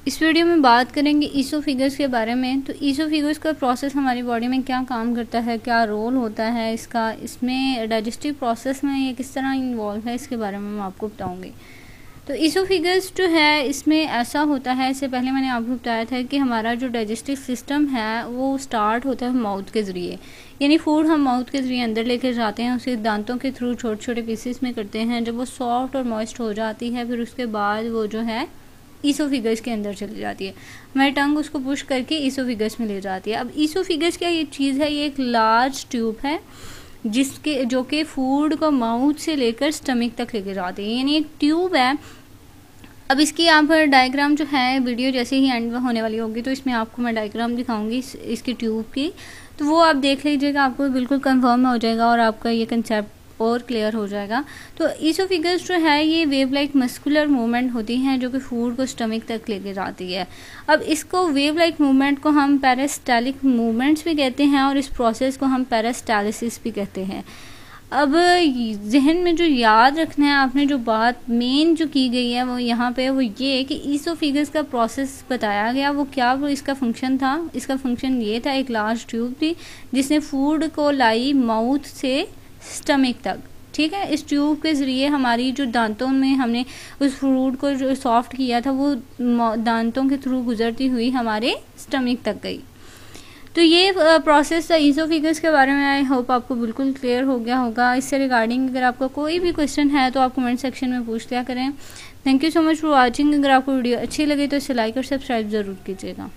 इस वीडियो में बात करेंगे ईसोफेगस के बारे में। तो ईसोफेगस का प्रोसेस हमारी बॉडी में क्या काम करता है, क्या रोल होता है इसका, इसमें डाइजेस्टिव प्रोसेस में ये किस तरह इन्वॉल्व है, इसके बारे में मैं आपको बताऊंगी। तो ईसोफेगस जो है इसमें ऐसा होता है, इससे पहले मैंने आपको बताया था कि हमारा जो डाइजेस्टिव सिस्टम है वो स्टार्ट होता है माउथ के ज़रिए, यानी फूड हम माउथ के ज़रिए अंदर लेकर जाते हैं, उसे दांतों के थ्रू छोटे छोटे पीसेस में करते हैं। जब वो सॉफ्ट और मॉइस्ट हो जाती है फिर उसके बाद वो जो है ईसोफेगस के अंदर चली जाती है, हमारी टंग उसको पुश करके ईसोफेगस में ले जाती है। अब ईसोफेगस क्या ये चीज़ है, ये एक लार्ज ट्यूब है जो कि फूड को माउथ से लेकर स्टमक तक लेके जाती है, यानी एक ट्यूब है। अब इसकी आप डायग्राम जो है वीडियो जैसे ही एंड होने वाली होगी तो इसमें आपको मैं डायग्राम दिखाऊंगी इसकी ट्यूब की, तो वो आप देख लीजिएगा, आपको बिल्कुल कंफर्म हो जाएगा और आपका ये कंसेप्ट और क्लियर हो जाएगा। तो ईसोफेगस जो है ये वेव लाइक मस्कुलर मूवमेंट होती हैं जो कि फूड को स्टमक तक लेके जाती है। अब इसको वेव लाइक मूवमेंट को हम पेरिस्टालिक मूवमेंट्स भी कहते हैं और इस प्रोसेस को हम पेरिस्टालिसिस भी कहते हैं। अब जहन में जो याद रखना है आपने, जो बात मेन जो की गई है वो यहाँ पे वो ये कि ईसोफेगस का प्रोसेस बताया गया, वो क्या वो इसका फंक्शन था। इसका फंक्शन ये था, एक लार्ज ट्यूब थी जिसने फूड को लाई माउथ से स्टमक तक, ठीक है। इस ट्यूब के ज़रिए हमारी जो दांतों में हमने उस फ्रूट को जो सॉफ्ट किया था वो दांतों के थ्रू गुजरती हुई हमारे स्टमक तक गई। तो ये प्रोसेस था ईसोफेगस के बारे में। आई होप आपको बिल्कुल क्लियर हो गया होगा। इससे रिगार्डिंग अगर आपका कोई भी क्वेश्चन है तो आप कमेंट सेक्शन में पूछ लिया करें। Thank you so much for watching. अगर आपको वीडियो अच्छी लगी तो इसे लाइक और सब्सक्राइब ज़रूर कीजिएगा।